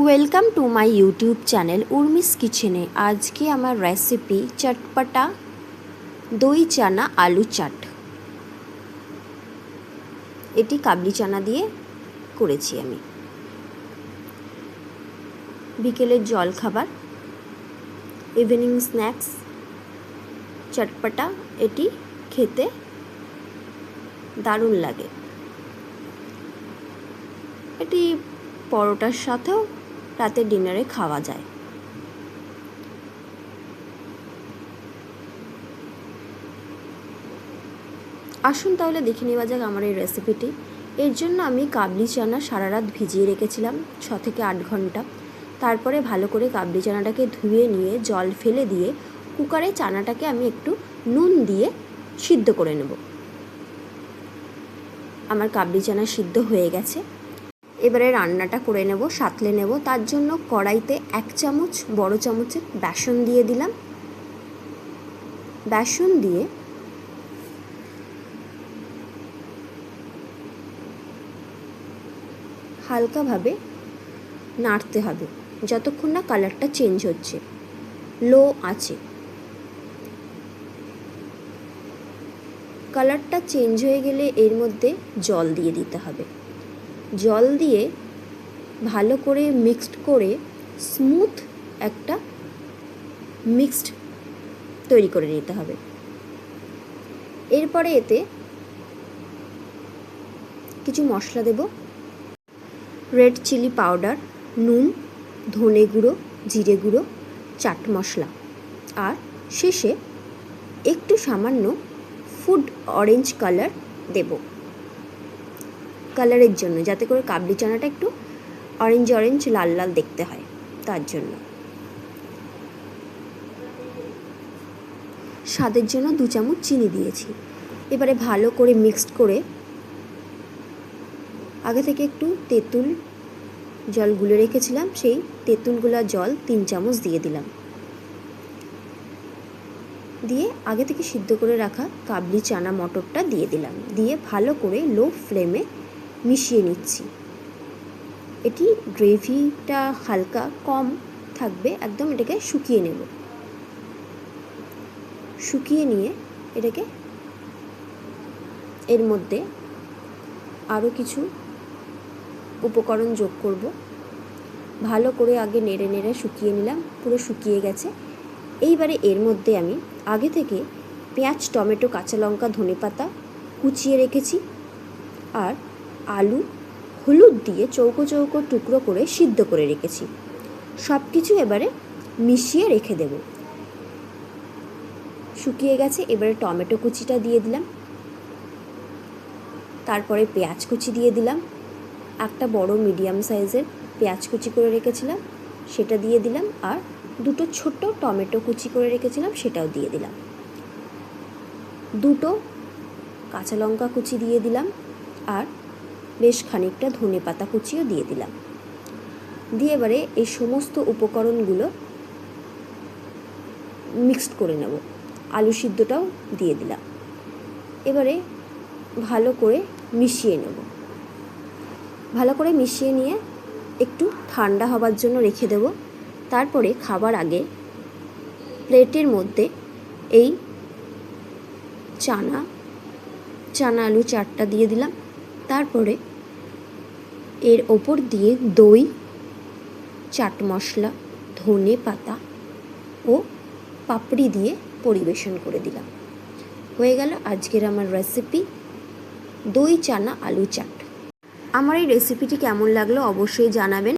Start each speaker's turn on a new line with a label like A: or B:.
A: Welcome to my YouTube channel Urmi's কিচেনে। আজকে আমার রেসিপি চটপটা দই চানা আলু চাট। এটি কাবলি চানা দিয়ে করেছি আমি। বিকেলের জল খাবার, ইভিনিং স্ন্যাক্স, চটপটা এটি খেতে দারুণ লাগে। এটি পরোটার সাথেও রাতে ডিনারে খাওয়া যায়। আসুন তাহলে দেখে নেওয়া যাক আমার এই রেসিপিটি। এর জন্য আমি কাবলি চানা সারা রাত ভিজিয়ে রেখেছিলাম 6 থেকে 8 ঘন্টা। তারপরে ভালো করে কাবলি চানাটাকে ধুয়ে নিয়ে জল ফেলে দিয়ে কুকারে চানাটাকে আমি একটু নুন দিয়ে সিদ্ধ করে নেব। আমার কাবলি চানা সিদ্ধ হয়ে গেছে। এবারে রান্নাটা করে নেব, সাঁতলে নেব। তার জন্য কড়াইতে 1 চামচ বড় চামচের বেসন দিয়ে দিলাম। বেসন দিয়ে হালকাভাবে নাড়তে হবে যতক্ষণ না কালারটা চেঞ্জ হচ্ছে, লো আছে। কালারটা চেঞ্জ হয়ে গেলে এর মধ্যে জল দিয়ে দিতে হবে। জল দিয়ে ভালো করে মিক্সড করে স্মুথ একটা মিক্সড তৈরি করে নিতে হবে। এরপরে এতে কিছু মশলা দেব। রেড চিলি পাউডার, নুন, ধনে গুঁড়ো, জিরে গুঁড়ো, চাট মশলা, আর শেষে একটু সামান্য ফুড অরেঞ্জ কালার দেব, কালারের জন্য, যাতে করে কাবলি চানাটা একটু অরেঞ্জ অরেঞ্জ লাল লাল দেখতে হয়, তার জন্য। স্বাদের জন্য 2 চামচ চিনি দিয়েছি। এবারে ভালো করে মিক্সড করে আগে থেকে একটু তেঁতুল জল গুলে রেখেছিলাম, সেই তেঁতুল গুলা জল 3 চামচ দিয়ে দিলাম। দিয়ে আগে থেকে সিদ্ধ করে রাখা কাবলি চানা মটরটা দিয়ে দিলাম। দিয়ে ভালো করে লো ফ্লেমে মিশিয়ে নিচ্ছি। এটি গ্রেভিটা হালকা কম থাকবে, একদম এটাকে শুকিয়ে নেব। শুকিয়ে নিয়ে এটাকে এর মধ্যে আরও কিছু উপকরণ যোগ করব। ভালো করে আগে নেড়ে নেড়ে শুকিয়ে নিলাম, পুরো শুকিয়ে গেছে। এইবারে এর মধ্যে আমি আগে থেকে পেঁয়াজ, টমেটো, কাঁচা লঙ্কা, ধনেপাতা কুচিয়ে রেখেছি, আর আলু হলুদ দিয়ে চৌকো চৌকো টুকরো করে সিদ্ধ করে রেখেছি। সব কিছু এবারে মিশিয়ে রেখে দেব। শুকিয়ে গেছে। এবারে টমেটো কুচিটা দিয়ে দিলাম, তারপরে পেঁয়াজ কুচি দিয়ে দিলাম। একটা বড় মিডিয়াম সাইজের পেঁয়াজ কুচি করে রেখেছিলাম, সেটা দিয়ে দিলাম। আর 2টো ছোট টমেটো কুচি করে রেখেছিলাম, সেটাও দিয়ে দিলাম। 2টো কাঁচা লঙ্কা কুচি দিয়ে দিলাম, আর বেশ খানিকটা ধনেপাতা কুচিও দিয়ে দিলাম। দিয়ে এবারে এই সমস্ত উপকরণগুলো মিক্সড করে নেব। আলু সিদ্ধটাও দিয়ে দিলাম। এবারে ভালো করে মিশিয়ে নেব। ভালো করে মিশিয়ে নিয়ে একটু ঠান্ডা হবার জন্য রেখে দেব। তারপরে খাবার আগে প্লেটের মধ্যে এই চানা আলু চাটটা দিয়ে দিলাম। তারপরে এর ওপর দিয়ে দই, চাট মশলা, ধনে পাতা ও পাপড়ি দিয়ে পরিবেশন করে দিলাম। হয়ে গেল আজকের আমার রেসিপি দই চানা আলু চাট। আমার এই রেসিপিটি কেমন লাগলো অবশ্যই জানাবেন।